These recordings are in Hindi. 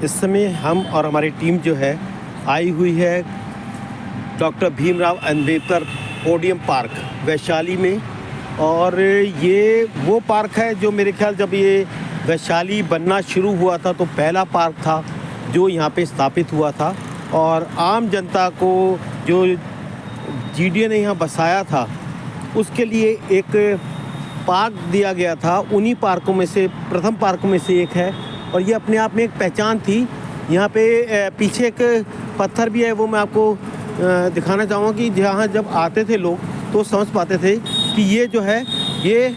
इस समय हम और हमारी टीम जो है आई हुई है doctor Bhimrao Ambedkar podium park Vaishali में। और ये वो पार्क है जो मेरे ख्याल जब ये वैशाली बनना शुरू हुआ था तो पहला पार्क था जो यहाँ पे स्थापित हुआ था। और आम जनता को जो जीडीए ने यहाँ बसाया था उसके लिए एक पार्क दिया गया था। उन्हीं पार्कों में से प्रथम पार्कों में से एक है और ये अपने आप में एक पहचान थी। यहाँ पे पीछे एक पत्थर भी है, वो मैं आपको दिखाना चाहूँगा कि जहाँ जब आते थे लोग तो समझ पाते थे कि ये जो है ये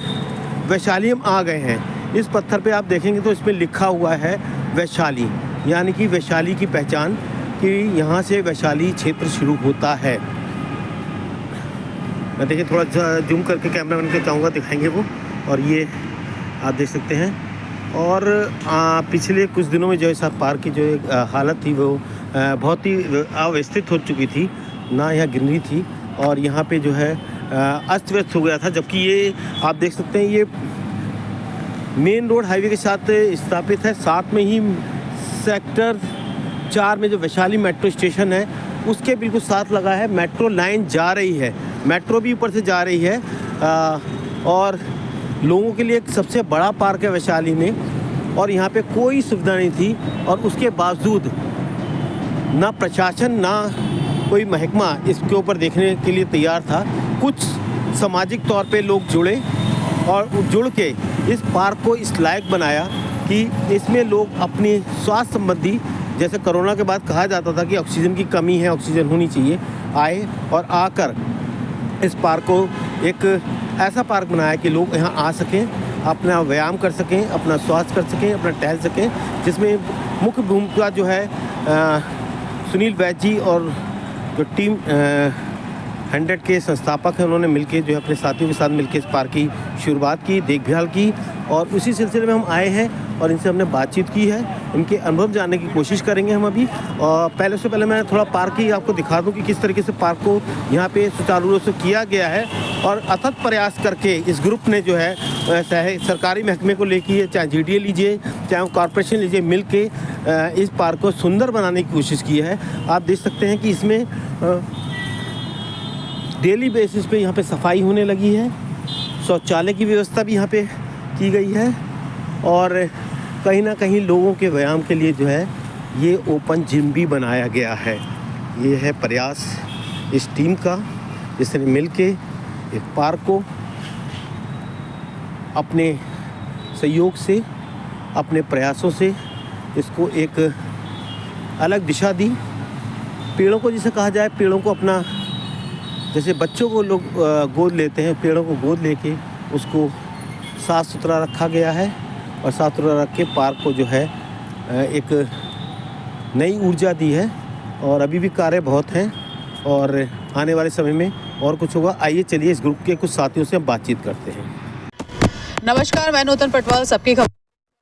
वैशाली में आ गए हैं। इस पत्थर पे आप देखेंगे तो इसमें लिखा हुआ है वैशाली, यानी कि वैशाली की पहचान कि यहाँ से वैशाली क्षेत्र शुरू होता है। मैं देखिए थोड़ा जूम करके कैमरामैन को चाहूँगा दिखाएंगे वो, और ये आप देख सकते हैं। और पिछले कुछ दिनों में जो है साथ पार्क की जो एक हालत थी वो बहुत ही अव्यवस्थित हो चुकी थी, ना यहाँ ग्रीनरी थी और यहाँ पे जो है अस्त व्यस्त हो गया था। जबकि ये आप देख सकते हैं ये मेन रोड हाईवे के साथ स्थापित है। साथ में ही सेक्टर 4 में जो वैशाली मेट्रो स्टेशन है उसके बिल्कुल साथ लगा है। मेट्रो लाइन जा रही है, मेट्रो भी ऊपर से जा रही है। और लोगों के लिए एक सबसे बड़ा पार्क है वैशाली में और यहाँ पे कोई सुविधा नहीं थी और उसके बावजूद ना प्रशासन ना कोई महकमा इसके ऊपर देखने के लिए तैयार था। कुछ सामाजिक तौर पे लोग जुड़े और जुड़ के इस पार्क को इस लायक बनाया कि इसमें लोग अपनी स्वास्थ्य संबंधी, जैसे कोरोना के बाद कहा जाता था कि ऑक्सीजन की कमी है, ऑक्सीजन होनी चाहिए, आए और आकर इस पार्क को एक ऐसा पार्क बनाया कि लोग यहाँ आ सकें, अपना व्यायाम कर सकें, अपना स्वास्थ्य कर सकें, अपना टहल सकें। जिसमें मुख्य भूमिका जो है सुनील वैद्य जी और जो टीम 100 के संस्थापक हैं उन्होंने मिलकर जो है अपने साथियों के साथ मिलकर इस पार्क की शुरुआत की, देखभाल की। और उसी सिलसिले में हम आए हैं और इनसे हमने बातचीत की है, इनके अनुभव जानने की कोशिश करेंगे हम अभी। और पहले मैं थोड़ा पार्क ही आपको दिखा दूं कि किस तरीके से पार्क को यहाँ पे सुचारू रूप से किया गया है। और अथक प्रयास करके इस ग्रुप ने जो है चाहे सरकारी महकमे को लेके, चाहे जीडीए लीजिए, चाहे कॉरपोरेशन लीजिए, मिल के इस पार्क को सुंदर बनाने की कोशिश की है। आप देख सकते हैं कि इसमें डेली बेसिस पे यहाँ पे सफाई होने लगी है, शौचालय की व्यवस्था भी यहाँ पे की गई है और कहीं ना कहीं लोगों के व्यायाम के लिए जो है ये ओपन जिम भी बनाया गया है। ये है प्रयास इस टीम का, जिसने मिल के एक पार्क को अपने सहयोग से, अपने प्रयासों से इसको एक अलग दिशा दी। पेड़ों को जिसे कहा जाए, पेड़ों को अपना, जैसे बच्चों को लोग गोद लेते हैं, पेड़ों को गोद लेके उसको साफ़ सुथरा रखा गया है और साफ़ सुथरा रख के पार्क को जो है एक नई ऊर्जा दी है। और अभी भी कार्य बहुत हैं और आने वाले समय में और कुछ होगा। आइए चलिए इस ग्रुप के कुछ साथियों से हम बातचीत करते हैं। नमस्कार, मैं नूतन पटवाल, सबकी खबर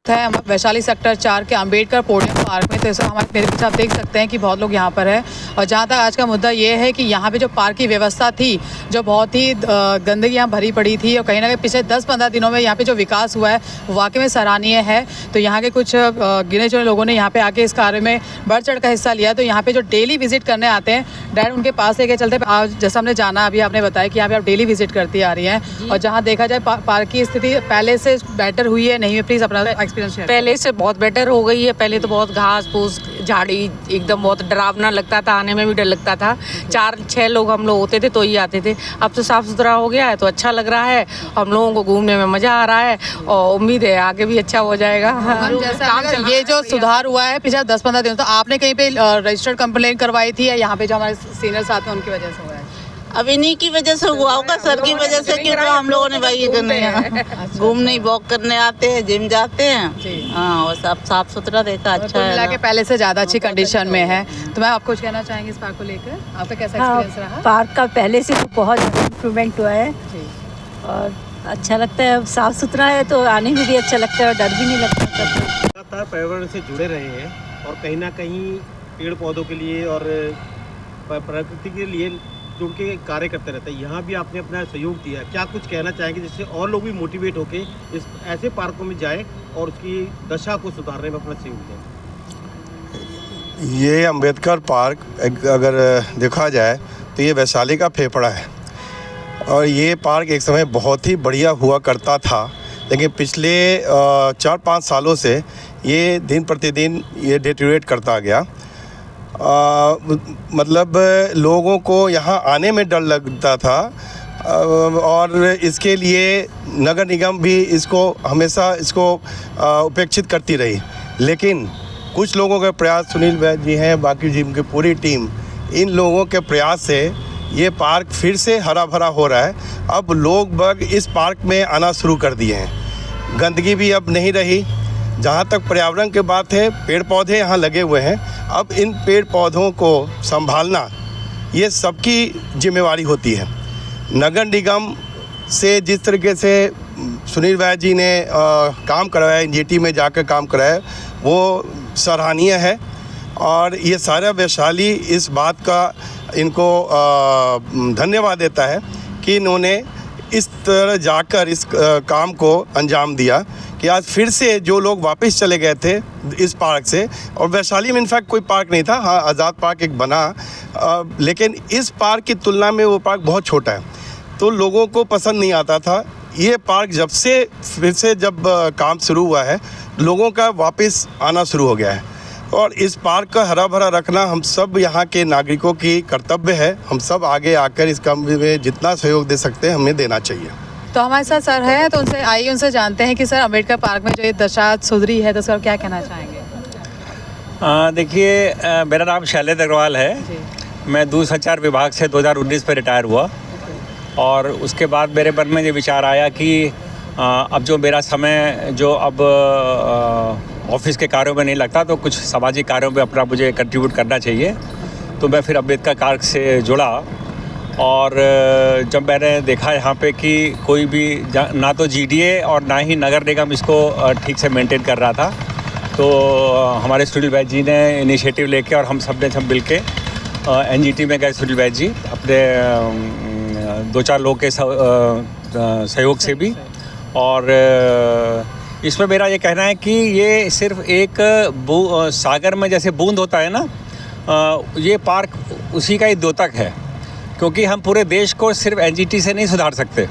है। हम वैशाली सेक्टर 4 के अंबेडकर पोडियम पार्क में। तो हमारे मेरे पीछे आप देख सकते हैं कि बहुत लोग यहाँ पर है। और जहाँ तक आज का मुद्दा ये है कि यहाँ पे जो पार्क की व्यवस्था थी, जो बहुत ही गंदगी यहाँ भरी पड़ी थी और कहीं ना कहीं पिछले 10-15 दिनों में यहाँ पे जो विकास हुआ है वो वाकई में सराहनीय है। तो यहाँ के कुछ गिने चुने लोगों ने यहाँ पे आके इस कार्य में बढ़ चढ़ का हिस्सा लिया। तो यहाँ पे जो डेली विजिट करने आते हैं, डायरेक्ट उनके पास लेके चलते। आज जैसा हमने जाना, अभी आपने बताया कि यहाँ पे आप डेली विजिट करती आ रही हैं और जहाँ देखा जाए पार्क की स्थिति पहले से बेटर हुई है, नहीं है? प्लीज़ अपना एक्सपीरियंस शेयर। पहले से बहुत बेटर हो गई है। पहले तो बहुत घास फूस झाड़ी एकदम बहुत डरावना लगता था, आने में भी डर लगता था। 4-6 लोग हम लोग होते थे तो ही आते थे। अब तो साफ़ सुथरा हो गया है तो अच्छा लग रहा है, हम लोगों को घूमने में मज़ा आ रहा है और उम्मीद है आगे भी अच्छा हो जाएगा। ये जो सुधार हुआ है पिछले 10-15 दिनों, तो आपने कहीं पे रजिस्टर्ड कंप्लेन करवाई थी या यहाँ पे जो हमारे सीनियर साथ हैं उनकी वजह से हुआ है? अब इन्हीं की वजह से हुआ होगा, सर की वजह से, क्योंकि हम लोगों ने भाई ये करने यहाँ घूमने वॉक करने आते हैं, जिम जाते हैं। हाँ, और सब साफ सुथरा रहता, अच्छा है। के पहले से ज़्यादा अच्छी कंडीशन में है। तो मैं आपको कुछ कहना चाहेंगे इस पार्क को लेकर, आपका कैसा एक्सपीरियंस रहा? पार्क का पहले से बहुत इम्प्रूवमेंट हुआ है और अच्छा लगता है। साफ सुथरा है तो आने में भी अच्छा लगता है और डर भी नहीं लगता। लगातार पर्यावरण से जुड़े रहे हैं और कहीं ना कहीं पेड़ पौधों के लिए और प्रकृति के लिए जुड़ के कार्य करते रहते हैं। यहाँ भी आपने अपना सहयोग दिया, क्या कुछ कहना चाहेंगे जिससे और लोग भी मोटिवेट होकर इस ऐसे पार्कों में जाएं और उसकी दशा को सुधारने में अपना सहयोग दें? ये अंबेडकर पार्क अगर देखा जाए तो ये वैशाली का फेफड़ा है और ये पार्क एक समय बहुत ही बढ़िया हुआ करता था, लेकिन पिछले 4-5 सालों से ये दिन प्रतिदिन ये डिटेरियोरेट करता गया। मतलब लोगों को यहाँ आने में डर लगता था और इसके लिए नगर निगम भी इसको हमेशा उपेक्षित करती रही। लेकिन कुछ लोगों के प्रयास, सुनील वैद्य जी हैं, बाकी जिम की पूरी टीम, इन लोगों के प्रयास से ये पार्क फिर से हरा भरा हो रहा है। अब लोग बाग इस पार्क में आना शुरू कर दिए हैं। गंदगी भी अब नहीं रही। जहाँ तक पर्यावरण की बात है, पेड़ पौधे यहाँ लगे हुए हैं। अब इन पेड़ पौधों को संभालना ये सबकी जिम्मेवारी होती है। नगर निगम से जिस तरीके से सुनील वैद्य जी ने काम करवाया, एनजीटी में जाकर काम कराया, वो सराहनीय है और ये सारा वैशाली इस बात का इनको धन्यवाद देता है कि इन्होंने इस तरह जाकर इस काम को अंजाम दिया कि आज फिर से जो लोग वापस चले गए थे इस पार्क से, और वैशाली में इनफैक्ट कोई पार्क नहीं था, हाँ आज़ाद पार्क एक बना, लेकिन इस पार्क की तुलना में वो पार्क बहुत छोटा है तो लोगों को पसंद नहीं आता था। ये पार्क जब से फिर से जब काम शुरू हुआ है, लोगों का वापस आना शुरू हो गया है और इस पार्क का हरा भरा रखना हम सब यहाँ के नागरिकों की कर्तव्य है। हम सब आगे आकर इस काम में जितना सहयोग दे सकते हैं हमें देना चाहिए। तो हमारे साथ सर हैं, तो उनसे आइए उनसे जानते हैं कि सर अम्बेडकर पार्क में जो ये दशा सुधरी है तो सर क्या कहना चाहेंगे? देखिए, मेरा नाम शैलेंद्र अग्रवाल है। मैं दूरसंचार विभाग से 2019 में रिटायर हुआ और उसके बाद मेरे मन में ये विचार आया कि अब जो मेरा समय जो अब ऑफिस के कार्यों में नहीं लगता तो कुछ सामाजिक कार्यों में अपना मुझे कंट्रीब्यूट करना चाहिए। तो मैं फिर अम्बेडकर पार्क से जुड़ा और जब मैंने देखा यहाँ पे कि कोई भी ना तो जीडीए और ना ही नगर निगम इसको ठीक से मेंटेन कर रहा था, तो हमारे सुनील वैद्य जी ने इनिशिएटिव लेके और हम सब मिल के एनजीटी में गए। सुनील वैद्य जी अपने 2-4 लोगों के सहयोग से भी, और इसमें मेरा ये कहना है कि ये सिर्फ एक सागर में जैसे बूंद होता है ना, ये पार्क उसी का ही द्योतक है, क्योंकि हम पूरे देश को सिर्फ एनजीटी से नहीं सुधार सकते।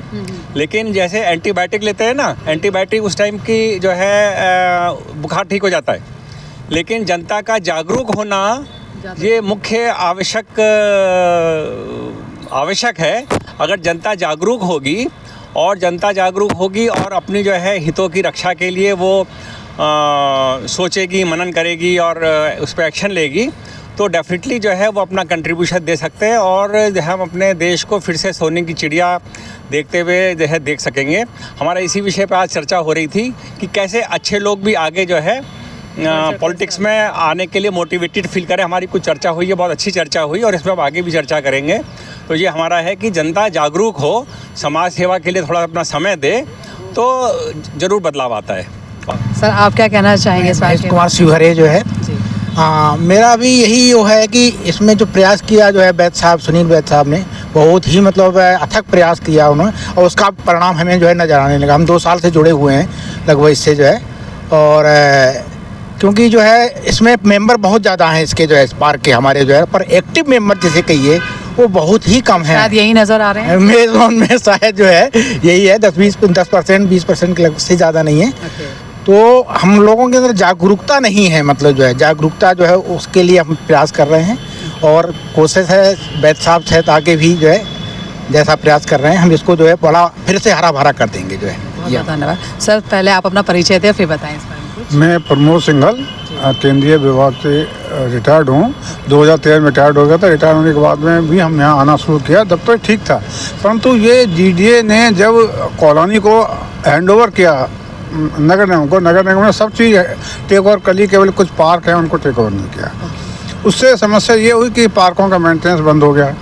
लेकिन जैसे एंटीबायोटिक लेते हैं ना, एंटीबायोटिक उस टाइम की जो है बुखार ठीक हो जाता है, लेकिन जनता का जागरूक होना ये मुख्य आवश्यक है। अगर जनता जागरूक होगी और अपनी जो है हितों की रक्षा के लिए वो सोचेगी, मनन करेगी और उस पर एक्शन लेगी, तो डेफिनेटली जो है वो अपना कंट्रीब्यूशन दे सकते हैं और जो है हम अपने देश को फिर से सोने की चिड़िया देखते हुए जो है देख सकेंगे। हमारा इसी विषय पर आज चर्चा हो रही थी कि कैसे अच्छे लोग भी आगे जो है पॉलिटिक्स में आने के लिए मोटिवेटेड फील करें। हमारी कुछ चर्चा हुई है, बहुत अच्छी चर्चा हुई और इसमें हम आगे भी चर्चा करेंगे। तो ये हमारा है कि जनता जागरूक हो, समाज सेवा के लिए थोड़ा अपना समय दे तो ज़रूर बदलाव आता है। सर आप क्या कहना चाहेंगे इस बारे में? कुमार शिवहरे जो है, मेरा भी यही वो है कि इसमें जो प्रयास किया जो है वैद्य साहब, सुनील वैद्य साहब ने बहुत ही मतलब अथक प्रयास किया उन्होंने, और उसका परिणाम हमें जो है नजर आने लगा। हम 2 साल से जुड़े हुए हैं लगभग इससे जो है, और क्योंकि जो है इसमें मेंबर बहुत ज़्यादा हैं इसके जो है इस पार्क के हमारे जो है, पर एक्टिव मेंबर जिसे कहिए वो बहुत ही कम है। शायद यही नज़र आ रहे हैं मेरे जोन में, शायद जो है यही है, 10% 20% के से ज़्यादा नहीं है। तो हम लोगों के अंदर जागरूकता नहीं है, मतलब जो है जागरूकता जो है उसके लिए हम प्रयास कर रहे हैं और कोशिश है वैद्य साहब से आगे भी जो है जैसा प्रयास कर रहे हैं हम इसको जो है बड़ा फिर से हरा भरा कर देंगे जो है। बहुत धन्यवाद सर। पहले आप अपना परिचय दें फिर बताएं इस बारे में कुछ। मैं प्रमोद सिंघल केंद्रीय विभाग से रिटायर्ड हूँ। 2013 में रिटायर्ड हो गया था। रिटायर होने के बाद में भी हम यहाँ आना शुरू किया, तब तो ठीक था, परंतु ये जीडीए ने जब कॉलोनी को हैंडओवर किया नगर निगम को, नगर निगम ने सब चीज़ टेक ओवर कर ली, केवल कुछ पार्क हैं उनको टेक ओवर नहीं किया। उससे समस्या ये हुई कि पार्कों का मेंटेनेंस बंद हो गया।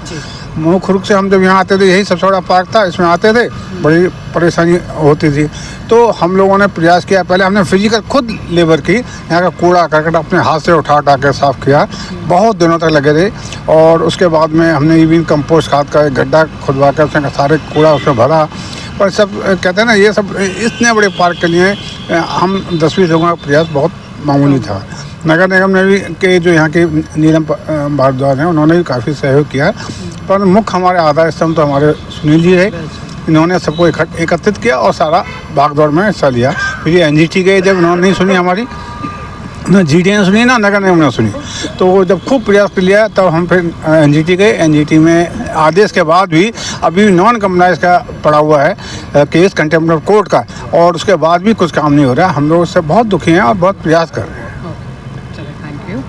मुख्य रूप से हम जब यहाँ आते थे यही सबसे बड़ा पार्क था, इसमें आते थे बड़ी परेशानी होती थी। तो हम लोगों ने प्रयास किया, पहले हमने फिजिकल खुद लेबर की, यहाँ का कूड़ा करकट अपने हाथ से उठा कर साफ़ किया, बहुत दिनों तक लगे थे। और उसके बाद में हमने इवन कंपोस्ट खाद का एक गड्ढा खुदवा कर उसमें सारे कूड़ा उसमें भरा। पर सब कहते हैं ना, ये सब इतने बड़े पार्क के लिए हम 10-20 लोगों का प्रयास बहुत मामूली था। नगर निगम ने भी के जो यहाँ के नीलम भारद्वाज हैं उन्होंने भी काफ़ी सहयोग किया, पर मुख्य हमारे आधार स्तंभ तो हमारे सुनील जी है। इन्होंने सबको एकत्रित किया और सारा भागदौड़ में हिस्सा लिया। फिर ये एनजीटी गए, जब उन्होंने नहीं सुनी हमारी, ना जीडीए ने सुनी ना नगर निगम ने सुनी, तो वो जब खूब प्रयास लिया तब हम फिर एनजीटी गए। एनजीटी में आदेश के बाद भी अभी नॉन कंप्लायंस का पड़ा हुआ है केस कंटेम्प्ट ऑफ कोर्ट का, और उसके बाद भी कुछ काम नहीं हो रहा है। हम लोग उससे बहुत दुखी हैं और बहुत प्रयास कर रहे हैं। Thank you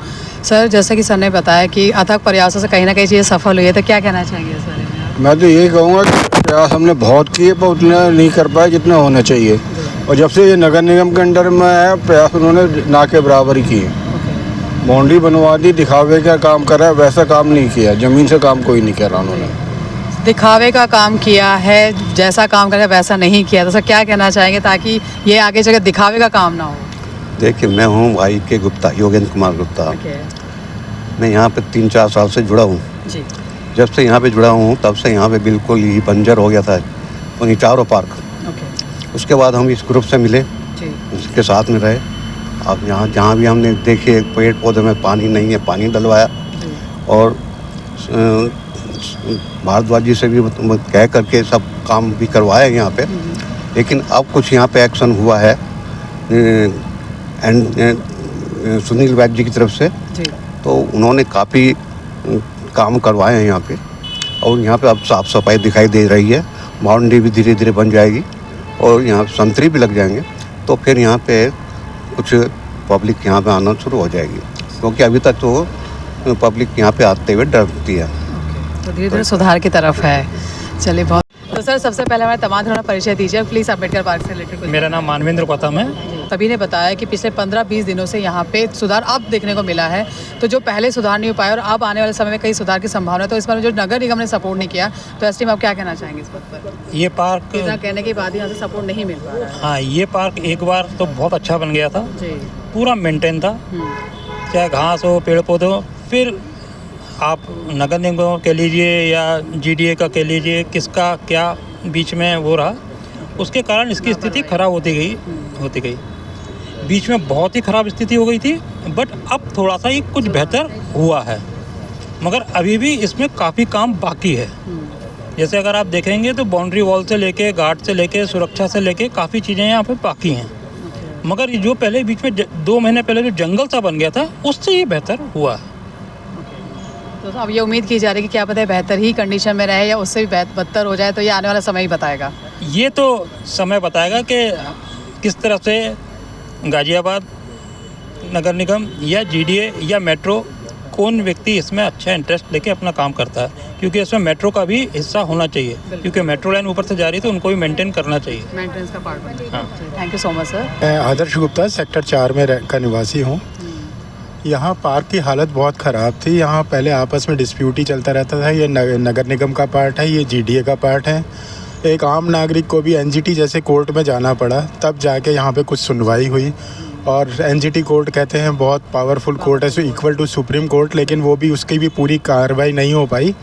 sir. जैसे कि सर ने बताया कि अथक प्रयासों से कहीं ना कहीं चीज़ें सफल हुई है, तो क्या कहना चाहेंगे इस बारे में? मैं तो यही कहूँगा कि प्रयास हमने बहुत किए पर उतना नहीं कर पाए जितना होना चाहिए, और जब से ये नगर निगम के अंडर में है प्रयास उन्होंने ना के बराबर ही किए। बाउंड्री बनवा दी, दिखावे का काम करा, वैसा काम नहीं किया, ज़मीन से काम कोई नहीं करा उन्होंने। दिखावे का काम किया है, जैसा काम करे वैसा नहीं किया, तो सर क्या कहना चाहेंगे ताकि ये आगे चलकर दिखावे का काम ना हो? देखिए, मैं हूँ भाई के गुप्ता, योगेंद्र कुमार गुप्ता। मैं यहाँ पे 3-4 साल से जुड़ा हूँ जी। जब से यहाँ पे जुड़ा हूँ तब से यहाँ पे बिल्कुल ही बंजर हो गया था वहीं चारों पार्क। उसके बाद हम इस ग्रुप से मिले, उसके साथ में रहे। अब यहाँ जहाँ भी हमने देखे पेड़ पौधे में पानी नहीं है, पानी डलवाया, और भारद्वाज जी से भी कह करके सब काम भी करवाया यहाँ पे। लेकिन अब कुछ यहाँ पे एक्शन हुआ है सुनील वैद्य जी की तरफ से, तो उन्होंने काफ़ी काम करवाए हैं यहाँ पे, और यहाँ पे अब साफ़ सफाई दिखाई दे रही है। बाउंड्री भी धीरे धीरे बन जाएगी और यहाँ संतरी भी लग जाएंगे, तो फिर यहाँ पे कुछ पब्लिक यहाँ पे आना शुरू हो जाएगी, क्योंकि अभी तक तो पब्लिक यहाँ पे आते हुए डरती है। तो धीरे धीरे सुधार की तरफ है। चलिए बहुत। तो सर सबसे पहले हमारे तमाम थोड़ा परिचय दीजिए प्लीज़, अम्बेडकर पार्क से रिलेटेड। मेरा नाम मानवेंद्र प्रथम है। सभी ने बताया कि पिछले 15-20 दिनों से यहाँ पे सुधार अब देखने को मिला है, तो जो पहले सुधार नहीं हो पाया और अब आने वाले समय में कई सुधार की संभावना है, तो इस बार जो नगर निगम ने सपोर्ट नहीं किया, तो एसटीएम आप क्या कहना चाहेंगे इस बात पर? ये पार्क इतना कहने के बाद यहाँ से सपोर्ट नहीं मिल पा रहा है। हाँ, ये पार्क एक बार तो बहुत अच्छा बन गया था, पूरा मेंटेन था, चाहे घास हो पेड़ पौधे हो। फिर आप नगर निगम कह लीजिए या जीडीए का कह लीजिए, किसका क्या बीच में वो रहा, उसके कारण इसकी स्थिति खराब होती गई। बीच में बहुत ही ख़राब स्थिति हो गई थी, बट अब थोड़ा सा ये कुछ बेहतर हुआ है, मगर अभी भी इसमें काफ़ी काम बाकी है। जैसे अगर आप देखेंगे तो बाउंड्री वॉल से लेके, गार्ड से लेके, सुरक्षा से लेके काफ़ी चीज़ें यहाँ पे बाकी हैं, मगर जो पहले बीच में 2 महीने पहले जो जंगल सा बन गया था, उससे ये बेहतर हुआ है। तो अब ये उम्मीद की जा रही है कि क्या पता है बेहतर ही कंडीशन में रहे या उससे भी बदतर हो जाए, तो ये आने वाला समय ही बताएगा। ये तो समय बताएगा कि किस तरह से गाज़ियाबाद नगर निगम या जीडीए या मेट्रो, कौन व्यक्ति इसमें अच्छा इंटरेस्ट लेके अपना काम करता है, क्योंकि इसमें मेट्रो का भी हिस्सा होना चाहिए, क्योंकि मेट्रो लाइन ऊपर से जा रही है तो उनको भी मेंटेन करना चाहिए, मेंटेनेंस का पार्ट। हाँ। Thank you so much sir. मैं आदर्श गुप्ता सेक्टर 4 में का निवासी हूँ। यहाँ पार्क की हालत बहुत ख़राब थी। यहाँ पहले आपस में डिस्प्यूट ही चलता रहता था। ये नगर निगम का पार्ट है, ये जीडीए का पार्ट है। एक आम नागरिक को भी एनजीटी जैसे कोर्ट में जाना पड़ा, तब जाके यहाँ पे कुछ सुनवाई हुई। और एनजीटी कोर्ट कहते हैं बहुत पावरफुल कोर्ट है, so equal to supreme court, लेकिन वो भी उसकी भी पूरी कार्रवाई नहीं हो पाई।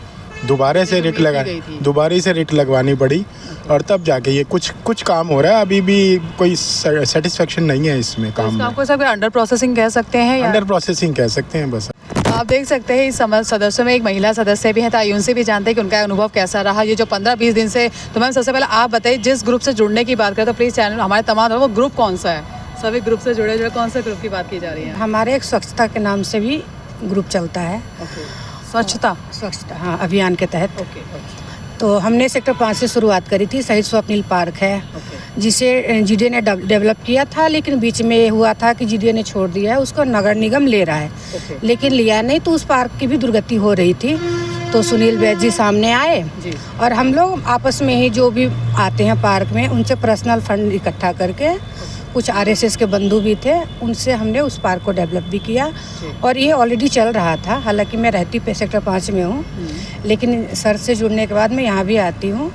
दोबारा से रिट लगवानी पड़ी, और तब जाके ये कुछ काम हो रहा है। अभी भी कोई सेटिस्फेक्शन नहीं है इसमें काम में। आपको सब अंडर प्रोसेसिंग कह सकते हैं या अंडर प्रोसेसिंग कह सकते हैं बस। आप देख सकते हैं इस सदस्यों में एक महिला सदस्य भी हैं, ताकि उनसे भी जानते हैं कि उनका अनुभव कैसा रहा ये जो 15-20 दिन से। तो मैम सबसे पहले आप बताइए, जिस ग्रुप से जुड़ने की बात करें तो प्लीज़ चैनल हमारे तमाम वो ग्रुप कौन सा है? सभी ग्रुप से जुड़े कौन से ग्रुप की बात की जा रही है? हमारे एक स्वच्छता के नाम से भी ग्रुप चलता है। स्वच्छता हाँ, अभियान के तहत। तो हमने सेक्टर 5 से शुरुआत करी थी। शहीद स्वप्निल पार्क है, जिसे जीडीए ने डेवलप किया था, लेकिन बीच में हुआ था कि जीडीए ने छोड़ दिया है, उसको नगर निगम ले रहा है। लेकिन लिया नहीं, तो उस पार्क की भी दुर्गति हो रही थी। तो सुनील वैद्य जी सामने आए और हम लोग आपस में ही जो भी आते हैं पार्क में, उनसे पर्सनल फंड इकट्ठा करके, कुछ आरएसएस के बंधु भी थे, उनसे हमने उस पार्क को डेवलप भी किया। और ये ऑलरेडी चल रहा था। हालांकि मैं रहती सेक्टर 5 में हूँ, लेकिन सर से जुड़ने के बाद मैं यहाँ भी आती हूँ।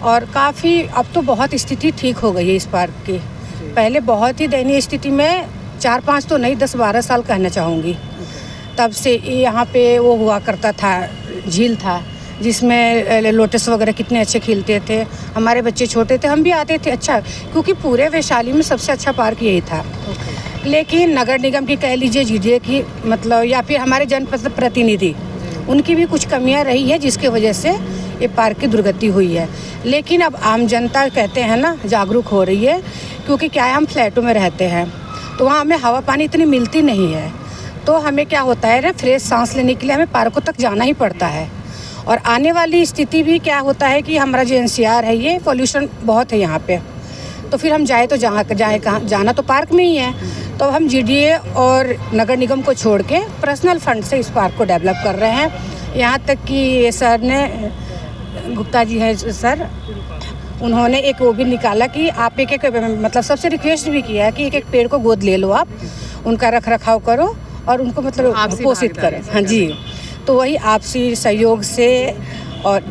और काफ़ी अब तो बहुत स्थिति ठीक हो गई है इस पार्क की। पहले बहुत ही दयनीय स्थिति में 4-5 तो नहीं 10-12 साल कहना चाहूँगी, तब से यहाँ पे वो हुआ करता था, झील था जिसमें लोटस वगैरह कितने अच्छे खिलते थे। हमारे बच्चे छोटे थे, हम भी आते थे। अच्छा, क्योंकि पूरे वैशाली में सबसे अच्छा पार्क यही था। लेकिन नगर निगम की कह लीजिए, जीडीए की मतलब, या फिर हमारे जनपद प्रतिनिधि, उनकी भी कुछ कमियां रही है जिसकी वजह से ये पार्क की दुर्गति हुई है। लेकिन अब आम जनता कहते हैं ना, जागरूक हो रही है, क्योंकि क्या है, हम फ्लैटों में रहते हैं तो वहाँ हमें हवा पानी इतनी मिलती नहीं है, तो हमें क्या होता है ना, फ्रेश सांस लेने के लिए हमें पार्कों तक जाना ही पड़ता है। और आने वाली स्थिति भी क्या होता है कि हमारा जो एनसीआर है, ये पोल्यूशन बहुत है यहाँ पे, तो फिर हम जाए तो जाए कहाँ, जाना तो पार्क में ही है। तो हम जीडीए और नगर निगम को छोड़ के पर्सनल फंड से इस पार्क को डेवलप कर रहे हैं। यहाँ तक कि सर ने, गुप्ता जी है सर, उन्होंने एक वो भी निकाला कि आप एक मतलब सबसे रिक्वेस्ट भी किया है कि एक पेड़ को गोद ले लो, आप उनका रख रखाव करो और उनको मतलब पोषित करें। हाँ जी, तो वही आपसी सहयोग से, और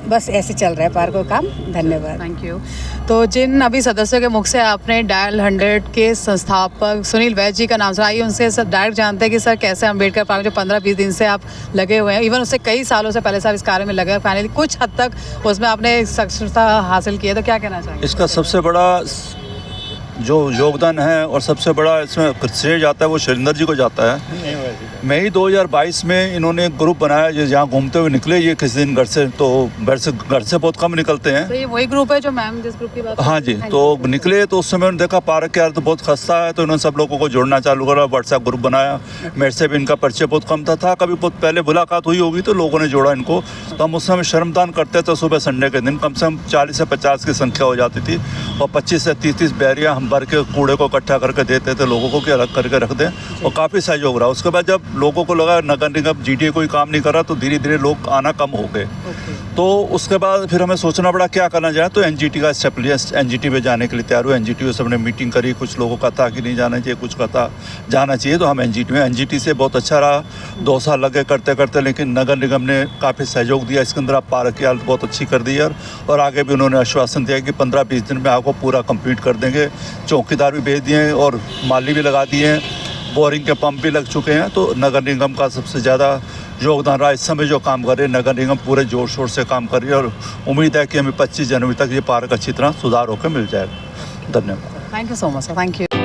बस ऐसे चल रहा है पार्कों का काम। धन्यवाद। Thank you. तो जिन अभी सदस्यों के मुख से आपने डायल 100 के संस्थापक सुनील वैद्य जी का नाम सुना, आइए उनसे सर डायरेक्ट जानते हैं कि सर कैसे अम्बेडकर पार्क जो 15-20 दिन से आप लगे हुए हैं, इवन उससे कई सालों से पहले से आप इस कार्य में लगे हैं, फाइनली कुछ हद तक उसमें आपने सक्सेसफुल हासिल की है, तो क्या कहना चाहेंगे? इसका सबसे बड़ा जो योगदान है और सबसे बड़ा इसमें श्रेय जाता है वो शैलेंद्र जी को जाता है। मई 2022 में इन्होंने एक ग्रुप बनाया, जो जहाँ घूमते हुए निकले ये किसी दिन घर से, तो घर से बहुत कम निकलते हैं। तो ये वही ग्रुप है जो मैम जिस ग्रुप की बात? हाँ जी, तो निकले तो उस समय उन्होंने देखा पार्क यार तो बहुत खस्ता है, तो इन्होंने सब लोगों को जोड़ना चालू करा, व्हाट्सएप ग्रुप बनाया। मेरे से भी इनका परिचय बहुत कम था, कभी बहुत पहले मुलाकात हुई होगी तो लोगों ने जोड़ा इनको। तो हम उस समय श्रमदान करते थे, सुबह संडे के दिन कम से कम 40 से 50 की संख्या हो जाती थी, और 25 से 30 बैरियाँ हम भर के कूड़े को इकट्ठा करके देते थे लोगों को कि अलग करके रख दें, और काफ़ी सहयोग रहा। उसके बाद जब लोगों को लगा नगर निगम जीडीए कोई काम नहीं कर रहा, तो धीरे धीरे लोग आना कम हो गए। तो उसके बाद फिर हमें सोचना पड़ा क्या करना जाए, तो एनजीटी का स्टेप लिया, एनजीटी में जाने के लिए तैयार हुए। एनजीटी से हमने मीटिंग करी, कुछ लोगों का था कि नहीं जाना चाहिए, कुछ का था जाना चाहिए, तो हम एनजीटी में, एनजीटी से बहुत अच्छा रहा, 2 साल लगे करते करते, लेकिन नगर निगम ने काफ़ी सहयोग दिया। इसके अंदर आप पार्क की हालत बहुत अच्छी कर दी है, और आगे भी उन्होंने आश्वासन दिया कि 15-20 दिन में आपको पूरा कंप्लीट कर देंगे। चौकीदार भी भेज दिए और माली भी लगा दिए हैं, बोरिंग के पंप भी लग चुके हैं। तो नगर निगम का सबसे ज़्यादा योगदान रहा। इस समय जो काम कर रहे हैं नगर निगम पूरे जोर शोर से काम कर रही है, और उम्मीद है कि हमें 25 जनवरी तक ये पार्क अच्छी तरह सुधार होकर मिल जाएगा। धन्यवाद। Thank you so much sir, thank you.